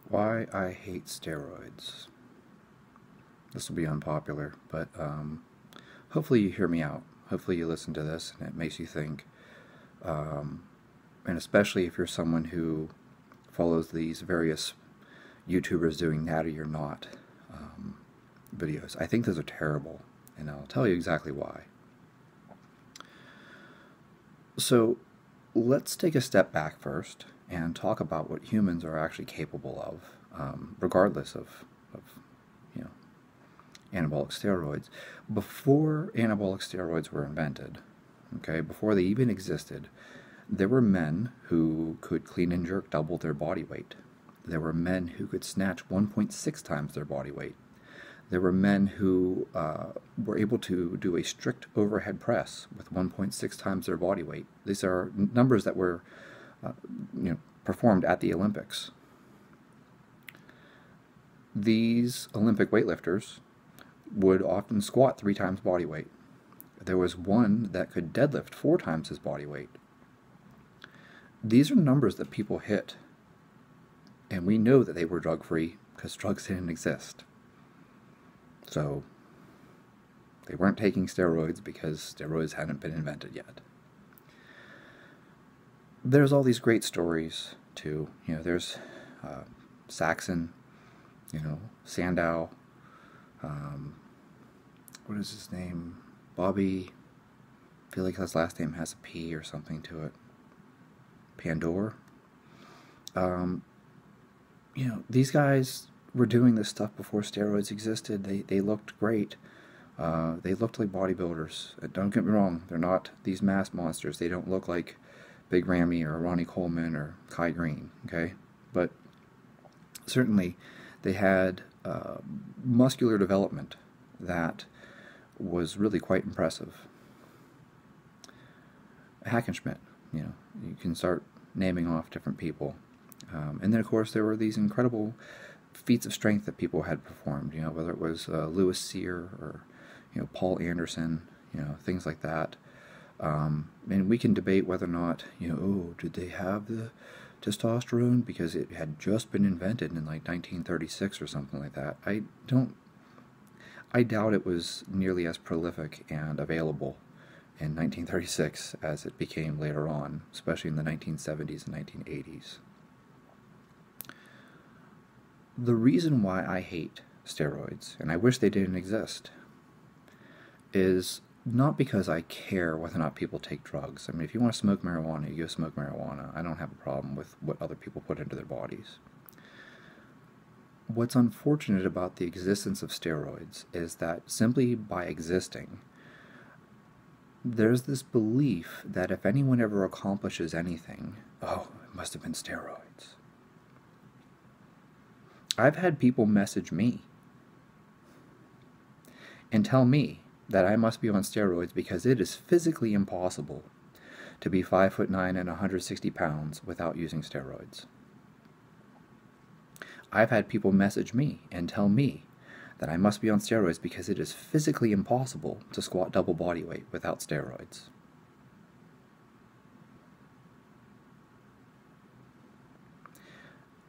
Why I hate steroids. This will be unpopular, but hopefully you hear me out. Hopefully you listen to this and it makes you think. And especially if you're someone who follows these various YouTubers doing natty or not videos. I think those are terrible, and I'll tell you exactly why. So let's take a step back first and talk about what humans are actually capable of, regardless of you know, anabolic steroids. Before anabolic steroids were invented, okay, before they even existed, there were men who could clean and jerk double their body weight. There were men who could snatch 1.6 times their body weight. There were men who were able to do a strict overhead press with 1.6 times their body weight. These are numbers that were performed at the Olympics. These Olympic weightlifters would often squat 3 times body weight. There was one that could deadlift 4 times his body weight. These are numbers that people hit, and we know that they were drug-free because drugs didn't exist. So they weren't taking steroids because steroids hadn't been invented yet. There's all these great stories too. There's Saxon, Sandow, what is his name? Bobby, I feel like his last name has a P or something to it. Pandora. These guys were doing this stuff before steroids existed. They looked great. They looked like bodybuilders. Don't get me wrong, they're not these mass monsters. They don't look like Big Ramy or Ronnie Coleman or Kai Green, okay? But certainly they had muscular development that was really quite impressive. Hackenschmidt, you can start naming off different people. And then, of course, there were these incredible feats of strength that people had performed, whether it was Louis Cyr or, Paul Anderson, things like that. And we can debate whether or not, did they have the testosterone because it had just been invented in like 1936 or something like that. I doubt it was nearly as prolific and available in 1936 as it became later on, especially in the 1970s and 1980s. The reason why I hate steroids, and I wish they didn't exist, is not because I care whether or not people take drugs. I mean, if you want to smoke marijuana, you go smoke marijuana. I don't have a problem with what other people put into their bodies. What's unfortunate about the existence of steroids is that simply by existing, there's this belief that if anyone ever accomplishes anything, oh, it must have been steroids. I've had people message me and tell me that I must be on steroids because it is physically impossible to be 5'9" and 160 pounds without using steroids. I've had people message me and tell me that I must be on steroids because it is physically impossible to squat double body weight without steroids.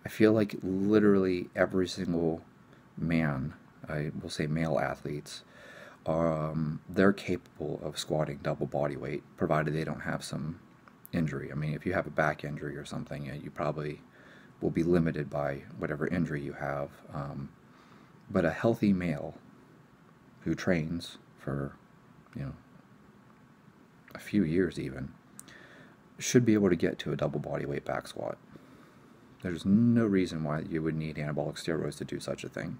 I feel like literally every single man, I will say male athletes, they're capable of squatting double body weight, provided they don't have some injury. I mean, if you have a back injury or something, you probably will be limited by whatever injury you have. But a healthy male who trains for, a few years even, should be able to get to a double body weight back squat. There's no reason why you would need anabolic steroids to do such a thing.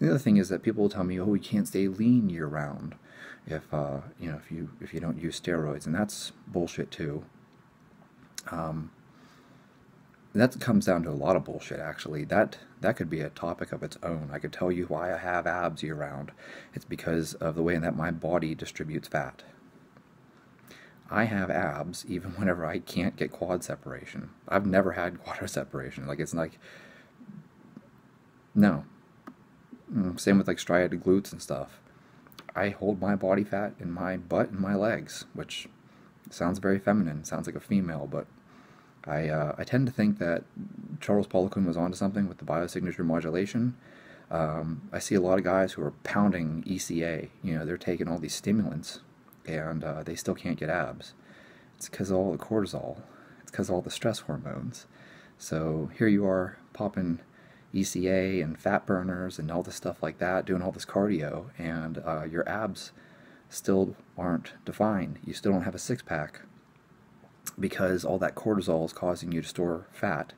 And the other thing is that people will tell me, oh, you can't stay lean year round if you don't use steroids, and that's bullshit too. That comes down to a lot of bullshit, actually. That could be a topic of its own. I could tell you why I have abs year round. It's because of the way that my body distributes fat. I have abs even whenever I can't get quad separation. I've never had quad separation. No. Same with striated glutes and stuff. I hold my body fat in my butt and my legs, which sounds very feminine, sounds like a female, but I tend to think that Charles Poliquin was onto something with the biosignature modulation. I see a lot of guys who are pounding ECA. You know, they're taking all these stimulants, and they still can't get abs. It's because of all the cortisol. It's because of all the stress hormones. So here you are popping ECA and fat burners and all this stuff like that, doing all this cardio, and your abs still aren't defined. You still don't have a six-pack because all that cortisol is causing you to store fat,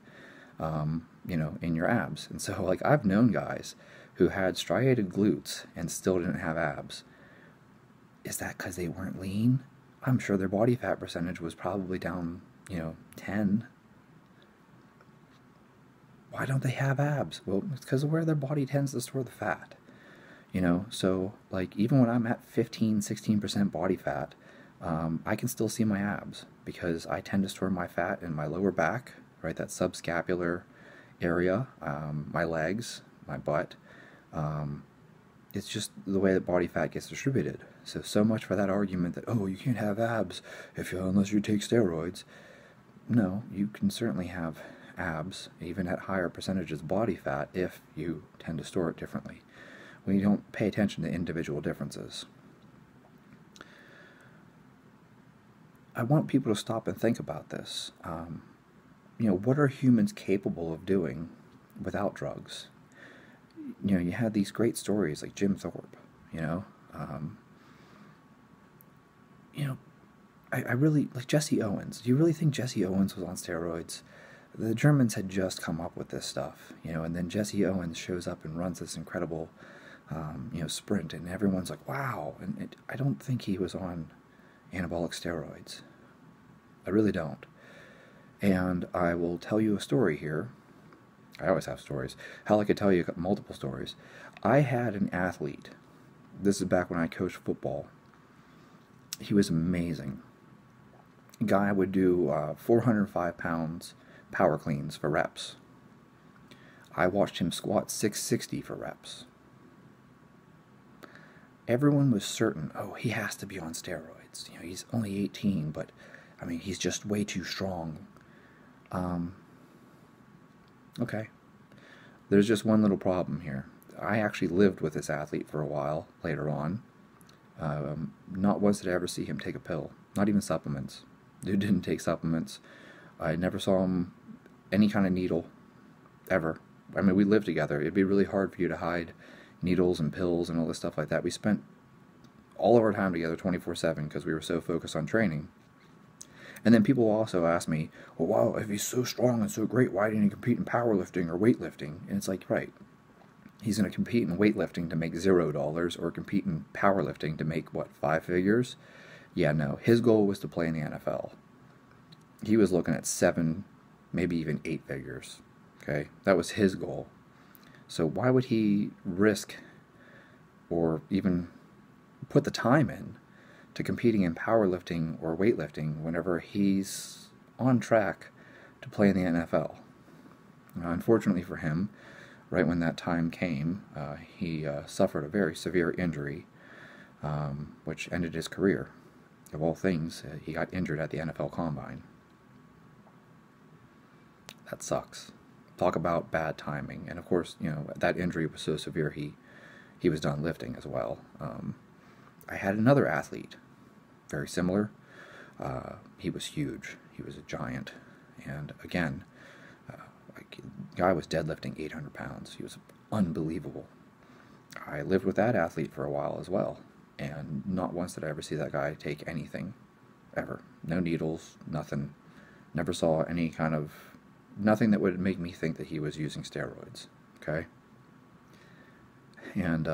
you know, in your abs. And so, like, I've known guys who had striated glutes and still didn't have abs. Is that because they weren't lean? I'm sure their body fat percentage was probably down, you know, 10. Why don't they have abs? Well, it's because of where their body tends to store the fat. You know, so, like, even when I'm at 15, 16% body fat, I can still see my abs because I tend to store my fat in my lower back, right, that subscapular area, my legs, my butt. It's just the way that body fat gets distributed. So much for that argument that, oh, you can't have abs unless you take steroids. No, you can certainly have abs, even at higher percentages of body fat, if you tend to store it differently. We don't pay attention to individual differences. I want people to stop and think about this. You know, what are humans capable of doing without drugs? You know, you had these great stories like Jim Thorpe, you know. I really, like Jesse Owens. Do you really think Jesse Owens was on steroids? The Germans had just come up with this stuff, you know, and then Jesse Owens shows up and runs this incredible, you know, sprint, and everyone's like, wow. And I don't think he was on anabolic steroids. I really don't. And I will tell you a story here. I always have stories. Hell, I could tell you multiple stories. I had an athlete. This is back when I coached football. He was amazing. Guy would do 405 pounds power cleans for reps. I watched him squat 660 for reps. Everyone was certain, oh, he has to be on steroids. You know, he's only 18, but I mean, he's just way too strong. Okay. There's just one little problem here. I actually lived with this athlete for a while later on. Not once did I ever see him take a pill. Not even supplements. Dude didn't take supplements. I never saw him any kind of needle, ever. I mean, we lived together. It'd be really hard for you to hide needles and pills and all this stuff like that. We spent all of our time together 24/7 because we were so focused on training. And then people also ask me, well, wow, if he's so strong and so great, why didn't he compete in powerlifting or weightlifting? And it's like, right, he's going to compete in weightlifting to make $0 or compete in powerlifting to make, what, 5 figures? Yeah, no, his goal was to play in the NFL. He was looking at 7, maybe even 8 figures, okay? That was his goal. So why would he risk or even put the time in to competing in powerlifting or weightlifting whenever he's on track to play in the NFL? Unfortunately for him, right when that time came, he suffered a very severe injury, which ended his career. Of all things, he got injured at the NFL Combine. That sucks. Talk about bad timing. And of course, you know, that injury was so severe he was done lifting as well. I had another athlete, very similar. He was huge. He was a giant. And again, the guy was deadlifting 800 pounds. He was unbelievable. I lived with that athlete for a while as well. And not once did I ever see that guy take anything, ever. No needles, nothing. Never saw any kind of, nothing that would make me think that he was using steroids, okay? And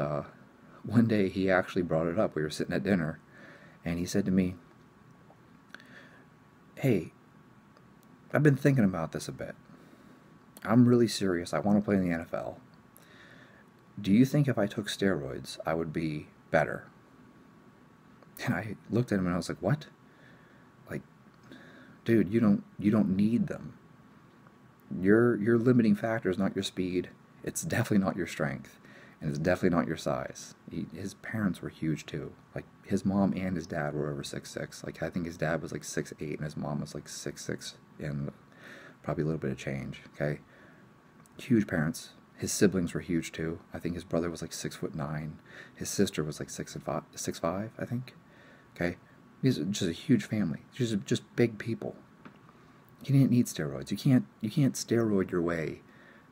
one day he actually brought it up. We were sitting at dinner, and he said to me, hey, I've been thinking about this a bit. I'm really serious. I want to play in the NFL. Do you think if I took steroids, I would be better? And I looked at him and I was like, what? Like, dude, you don't need them. Your limiting factor is not your speed. It's definitely not your strength. And it's definitely not your size. His parents were huge too. Like, his mom and his dad were over 6'6". Like, I think his dad was like 6'8", and his mom was like 6'6". And probably a little bit of change, okay? Huge parents. His siblings were huge too. I think his brother was like 6'9". His sister was like 6'5", I think. Okay? He's just a huge family. Just big people. He didn't need steroids. You can't steroid your way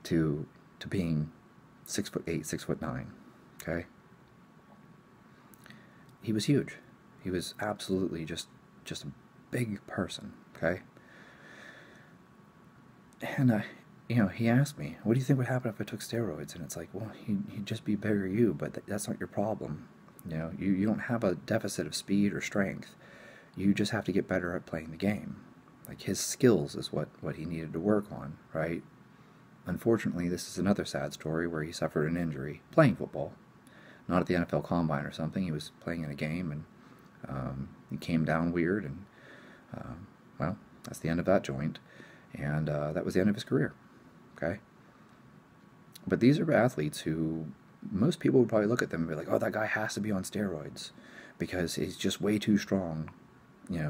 to being 6'8", 6'9". Okay? He was huge. He was absolutely just a big person. Okay? And he asked me, "What do you think would happen if I took steroids?" And it's like, well, he'd just be bigger you, but that's not your problem. You don't have a deficit of speed or strength. You just have to get better at playing the game. Like, his skills is what he needed to work on, right? Unfortunately, this is another sad story where he suffered an injury playing football. Not at the NFL Combine or something. He was playing in a game, and he came down weird, and, well, that's the end of that joint. And that was the end of his career. Okay? But these are athletes who most people would probably look at them and be like, oh, that guy has to be on steroids because he's just way too strong,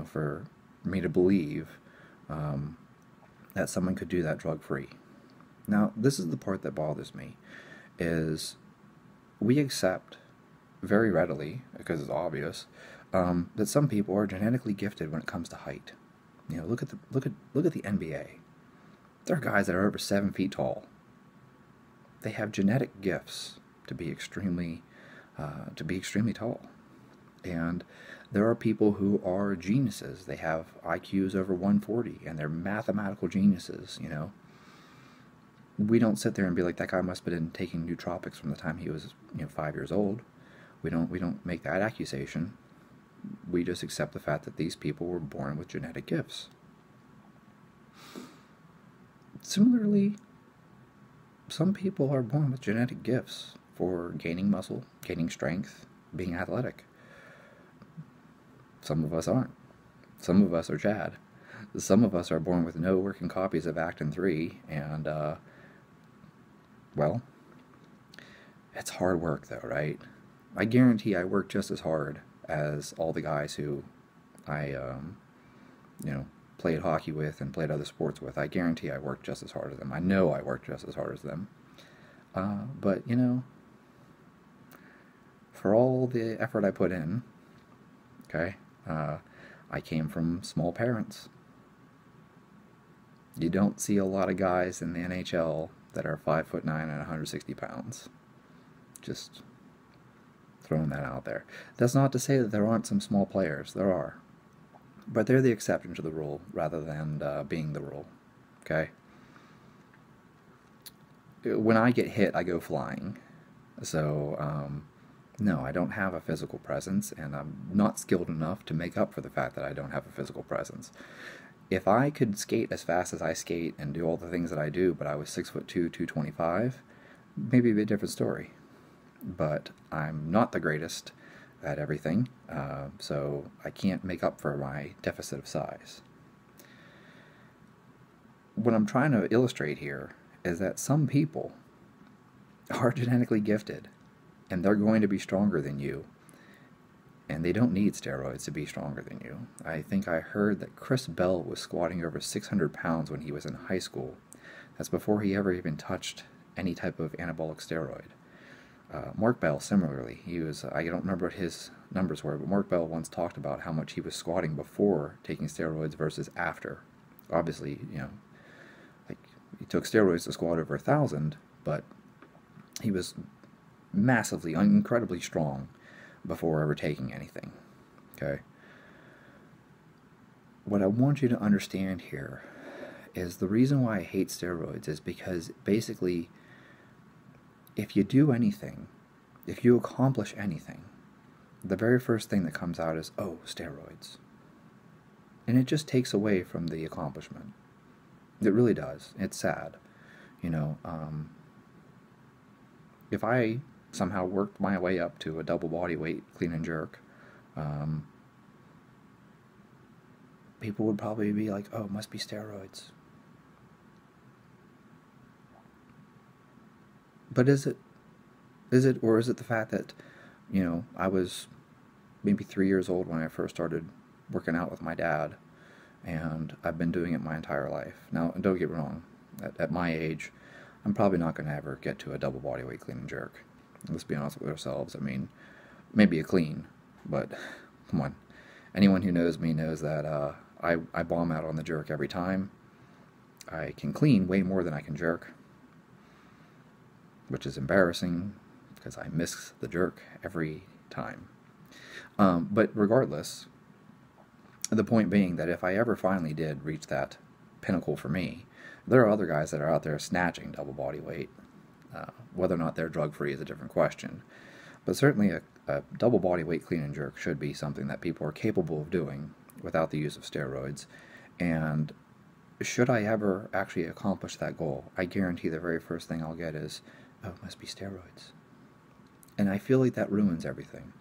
for me to believe that someone could do that drug-free. Now, this is the part that bothers me, is we accept very readily, because it's obvious, that some people are genetically gifted when it comes to height. Look at the NBA. There are guys that are over 7 feet tall. They have genetic gifts to be extremely tall. And there are people who are geniuses. They have IQs over 140, and they're mathematical geniuses. We don't sit there and be like, that guy must have been taking nootropics from the time he was 5 years old. We don't make that accusation. We just accept the fact that these people were born with genetic gifts. Similarly, some people are born with genetic gifts for gaining muscle, gaining strength, being athletic. Some of us aren't. Some of us are Chad. Some of us are born with no working copies of Actin 3, and, well, it's hard work though, right? I guarantee I work just as hard as all the guys who I, played hockey with and played other sports with. I guarantee I work just as hard as them. I know I work just as hard as them. But, for all the effort I put in, okay, I came from small parents. You don't see a lot of guys in the NHL that are 5'9" and 160 pounds. Just throwing that out there. That's not to say that there aren't some small players. There are. But they're the exception to the rule rather than being the rule. Okay? When I get hit, I go flying. So, no, I don't have a physical presence, and I'm not skilled enough to make up for the fact that I don't have a physical presence. If I could skate as fast as I skate and do all the things that I do, but I was 6'2", 225, maybe it'd be a different story. But I'm not the greatest at everything, so I can't make up for my deficit of size. What I'm trying to illustrate here is that some people are genetically gifted, and they're going to be stronger than you, and they don't need steroids to be stronger than you. I think I heard that Chris Bell was squatting over 600 pounds when he was in high school. That's before he ever even touched any type of anabolic steroid. Mark Bell, similarly, he was, I don't remember what his numbers were, but Mark Bell once talked about how much he was squatting before taking steroids versus after. Obviously, like, he took steroids to squat over 1,000, but he was massively, incredibly strong before ever taking anything. Okay? What I want you to understand here is the reason why I hate steroids is because basically, if you do anything, if you accomplish anything, the very first thing that comes out is, oh, steroids. And it just takes away from the accomplishment. It really does. It's sad. If I somehow worked my way up to a double body weight clean and jerk, people would probably be like, oh, it must be steroids. But is it, or is it the fact that, I was maybe 3 years old when I first started working out with my dad, and I've been doing it my entire life. Now, don't get me wrong, at my age, I'm probably not going to ever get to a double body weight clean and jerk. Let's be honest with ourselves. I mean, maybe a clean, but come on. Anyone who knows me knows that I bomb out on the jerk every time. I can clean way more than I can jerk, which is embarrassing because I miss the jerk every time. But regardless, the point being that if I ever finally did reach that pinnacle for me, there are other guys that are out there snatching double body weight. Whether or not they're drug-free is a different question. But certainly a double body weight clean and jerk should be something that people are capable of doing without the use of steroids. And should I ever actually accomplish that goal, I guarantee the very first thing I'll get is, oh, it must be steroids. And I feel like that ruins everything.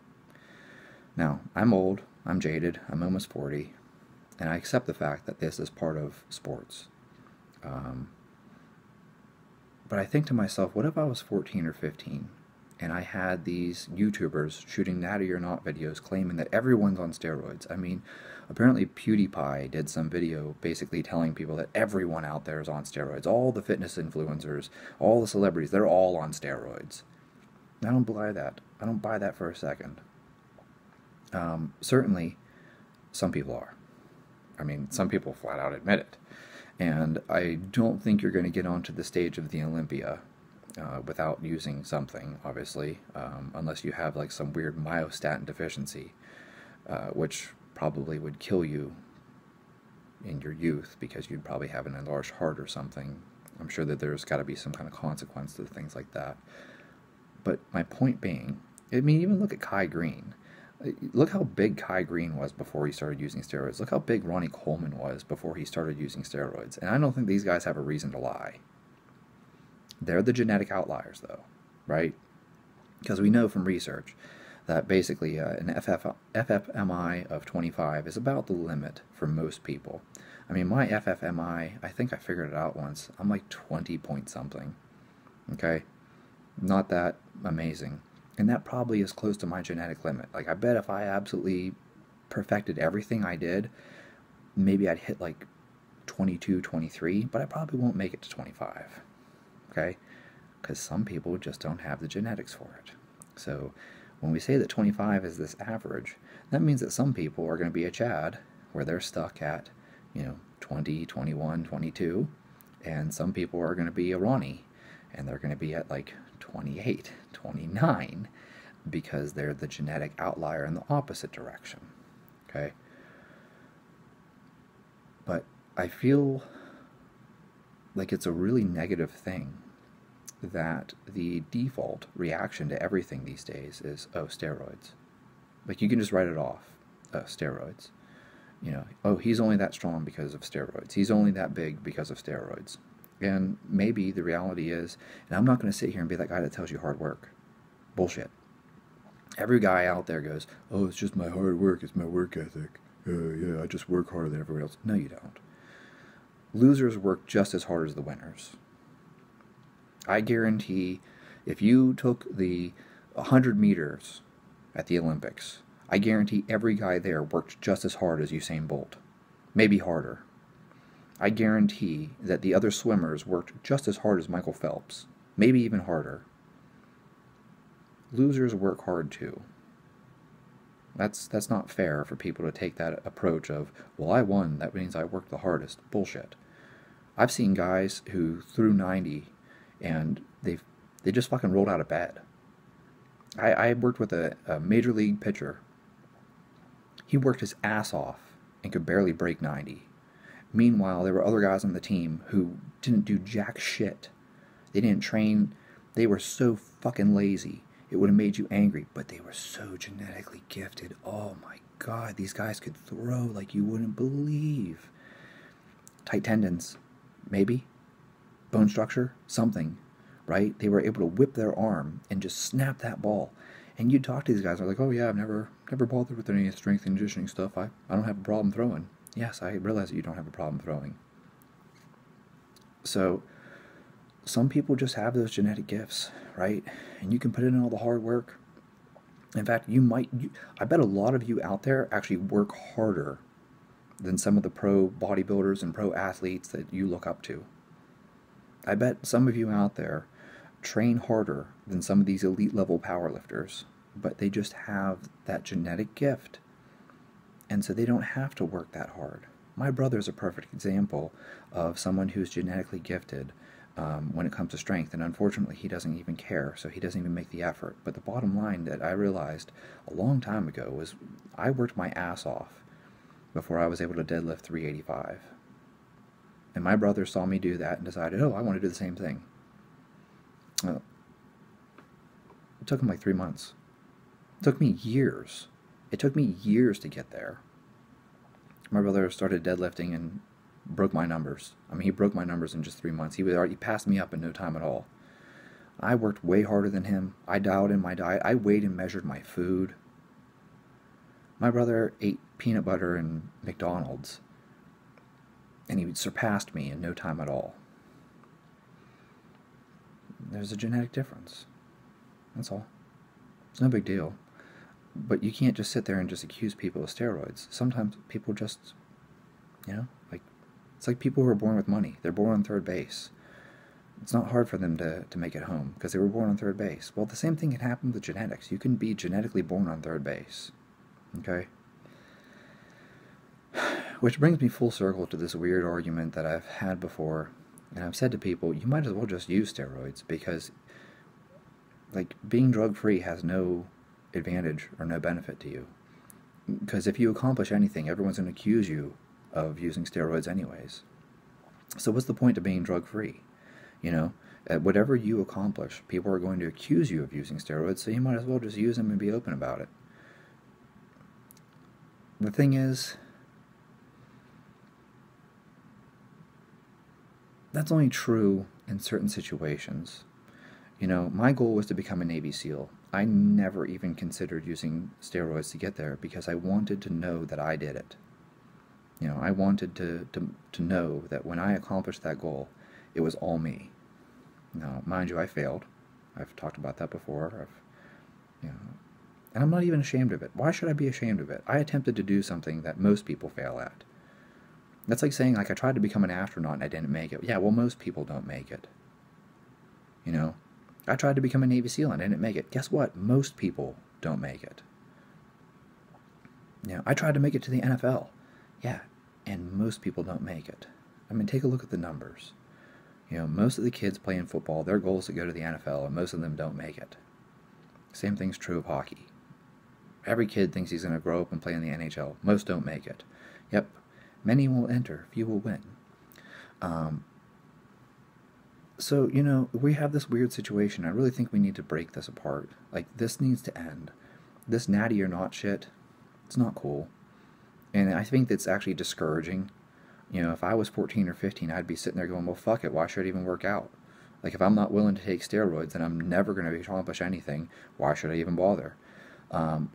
Now, I'm old, I'm jaded, I'm almost 40, and I accept the fact that this is part of sports. But I think to myself, what if I was 14 or 15 and I had these YouTubers shooting natty or not videos claiming that everyone's on steroids? I mean, apparently PewDiePie did some video basically telling people that everyone out there is on steroids. All the fitness influencers, all the celebrities, they're all on steroids. I don't buy that. I don't buy that for a second. Certainly, some people are. I mean, some people flat out admit it. And I don't think you're going to get onto the stage of the Olympia without using something, obviously, unless you have like some weird myostatin deficiency, which probably would kill you in your youth because you'd probably have an enlarged heart or something. I'm sure that there's got to be some kind of consequence to things like that. But my point being, I mean, even look at Kai Green. Look how big Kai Green was before he started using steroids. Look how big Ronnie Coleman was before he started using steroids. And I don't think these guys have a reason to lie. They're the genetic outliers, though, right? Because we know from research that basically an FFMI of 25 is about the limit for most people. I mean, my FFMI, I think I figured it out once. I'm like 20 point something, okay? Not that amazing. And that probably is close to my genetic limit. Like, I bet if I absolutely perfected everything I did, maybe I'd hit like 22, 23, but I probably won't make it to 25, okay? Because some people just don't have the genetics for it. So when we say that 25 is this average, that means that some people are going to be a Chad, where they're stuck at, 20, 21, 22, and some people are going to be a Ronnie, and they're going to be at like 28, 29, because they're the genetic outlier in the opposite direction, okay? But I feel like it's a really negative thing that the default reaction to everything these days is, oh, steroids. Like, you can just write it off, steroids. Oh, he's only that strong because of steroids. He's only that big because of steroids. And maybe the reality is, and I'm not going to sit here and be that guy that tells you hard work. Bullshit. Every guy out there goes, oh, it's just my hard work, it's my work ethic. Yeah, I just work harder than everyone else. No, you don't. Losers work just as hard as the winners. I guarantee if you took the 100 meters at the Olympics, I guarantee every guy there worked just as hard as Usain Bolt. Maybe harder. I guarantee that the other swimmers worked just as hard as Michael Phelps. Maybe even harder. Losers work hard too. That's not fair for people to take that approach of, well, I won, that means I worked the hardest. Bullshit. I've seen guys who threw 90 and they just fucking rolled out of bed. I worked with a major league pitcher. He worked his ass off and could barely break 90. Meanwhile, there were other guys on the team who didn't do jack shit. They didn't train. They were so fucking lazy. It would have made you angry, but they were so genetically gifted. Oh my God, these guys could throw like you wouldn't believe. Tight tendons, maybe. Bone structure, something, right? They were able to whip their arm and just snap that ball. And you'd talk to these guys, they're like, oh yeah, I've never bothered with any strength and conditioning stuff. I don't have a problem throwing. Yes, I realize that you don't have a problem throwing. So, some people just have those genetic gifts, right? And you can put in all the hard work. In fact, I bet a lot of you out there actually work harder than some of the pro bodybuilders and pro athletes that you look up to. I bet some of you out there train harder than some of these elite level powerlifters, but they just have that genetic gift, and so they don't have to work that hard. My brother's a perfect example of someone who's genetically gifted when it comes to strength, and unfortunately he doesn't even care, so he doesn't even make the effort. But the bottom line that I realized a long time ago was I worked my ass off before I was able to deadlift 385. And my brother saw me do that and decided, oh, I want to do the same thing. Well, it took him like 3 months. It took me years. It took me years to get there. My brother started deadlifting and broke my numbers. I mean, he broke my numbers in just 3 months. He passed me up in no time at all. I worked way harder than him. I dialed in my diet. I weighed and measured my food. My brother ate peanut butter and McDonald's, and he surpassed me in no time at all. There's a genetic difference. That's all. It's no big deal. But you can't just sit there and just accuse people of steroids. Sometimes people just, it's like people who are born with money. They're born on third base. It's not hard for them to make it home because they were born on third base. Well, the same thing can happen with genetics. You can be genetically born on third base. Okay? Which brings me full circle to this weird argument that I've had before. And I've said to people, you might as well just use steroids because, being drug-free has no advantage or no benefit to you. Because if you accomplish anything, everyone's going to accuse you of using steroids anyways. So what's the point of being drug-free? Whatever you accomplish, people are going to accuse you of using steroids, so you might as well just use them and be open about it. The thing is, that's only true in certain situations. My goal was to become a Navy SEAL. I never even considered using steroids to get there because I wanted to know that I did it. I wanted to know that when I accomplished that goal, it was all me. Now, mind you, I failed. I've talked about that before. And I'm not even ashamed of it. Why should I be ashamed of it? I attempted to do something that most people fail at. That's like saying, I tried to become an astronaut and I didn't make it. Yeah, well, most people don't make it. I tried to become a Navy SEAL and I didn't make it. Guess what? Most people don't make it. I tried to make it to the NFL. Yeah, and most people don't make it. I mean, take a look at the numbers. Most of the kids playing football, their goal is to go to the NFL, and most of them don't make it. Same thing's true of hockey. Every kid thinks he's going to grow up and play in the NHL. Most don't make it. Yep, many will enter, few will win. So, we have this weird situation. I really think we need to break this apart. This needs to end. This natty or not shit, it's not cool. And I think that's actually discouraging. If I was 14 or 15, I'd be sitting there going, well, fuck it, why should I even work out? If I'm not willing to take steroids, then I'm never going to accomplish anything. Why should I even bother?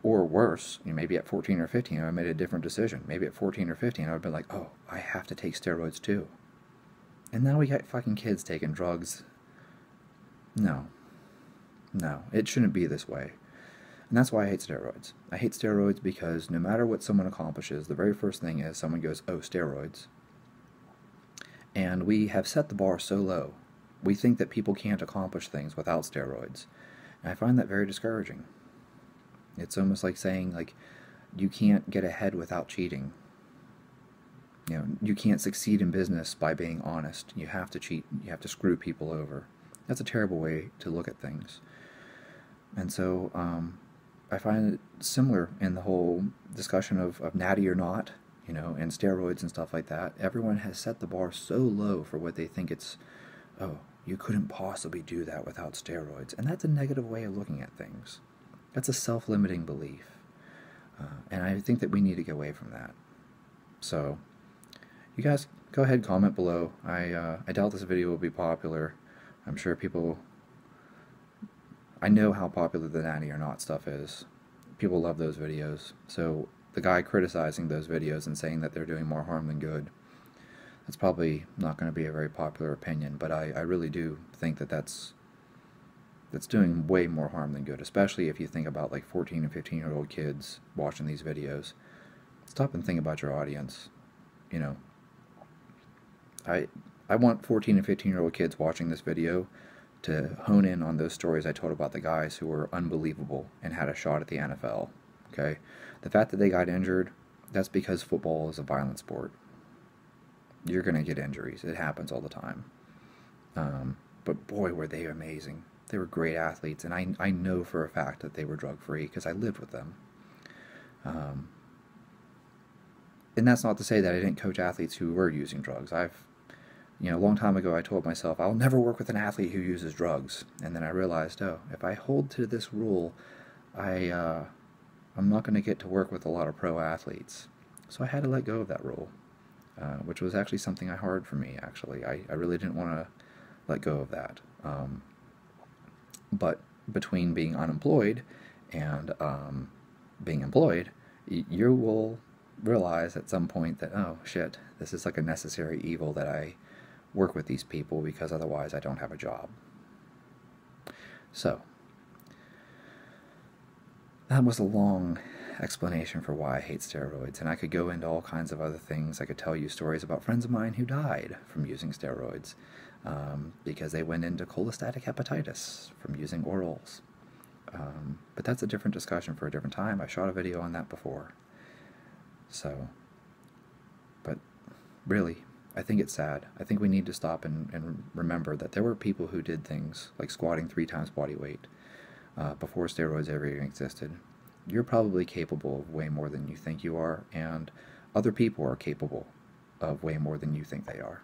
Or worse, maybe at 14 or 15, I made a different decision. Maybe at 14 or 15, I would have been like, oh, I have to take steroids too. And now we got fucking kids taking drugs. No, it shouldn't be this way. And that's why I hate steroids. I hate steroids because no matter what someone accomplishes, the very first thing is someone goes, oh, steroids. And we have set the bar so low. We think that people can't accomplish things without steroids. And I find that very discouraging. It's almost like saying, you can't get ahead without cheating. You can't succeed in business by being honest. You have to cheat. You have to screw people over. That's a terrible way to look at things. And so I find it similar in the whole discussion of natty or not, and steroids and stuff like that. Everyone has set the bar so low for what they think it's, oh, you couldn't possibly do that without steroids. And that's a negative way of looking at things. That's a self-limiting belief. And I think that we need to get away from that. So, you guys, go ahead, comment below. I doubt this video will be popular. I'm sure I know how popular the natty or not stuff is. People love those videos. So the guy criticizing those videos and saying that they're doing more harm than good, that's probably not going to be a very popular opinion, but I really do think that that's doing way more harm than good, especially if you think about 14 and 15-year-old kids watching these videos. Stop and think about your audience. you know, I want 14 and 15-year-old kids watching this video to hone in on those stories I told about the guys who were unbelievable and had a shot at the NFL. Okay, the fact that they got injured, that's because football is a violent sport. You're going to get injuries. It happens all the time. But boy, were they amazing. They were great athletes, and I know for a fact that they were drug-free because I lived with them. And that's not to say that I didn't coach athletes who were using drugs. A long time ago I told myself, I'll never work with an athlete who uses drugs. And then I realized, oh, if I hold to this rule, I'm not going to get to work with a lot of pro athletes. So I had to let go of that rule, which was actually something hard for me, actually. I really didn't want to let go of that. But between being unemployed and being employed, you will realize at some point that, oh, shit, this is like a necessary evil that I work with these people because otherwise I don't have a job. So, that was a long explanation for why I hate steroids, and I could go into all kinds of other things. I could tell you stories about friends of mine who died from using steroids because they went into cholestatic hepatitis from using orals. But that's a different discussion for a different time. I shot a video on that before. So, but really, I think it's sad. I think we need to stop and remember that there were people who did things like squatting 3 times body weight before steroids ever even existed. You're probably capable of way more than you think you are, and other people are capable of way more than you think they are.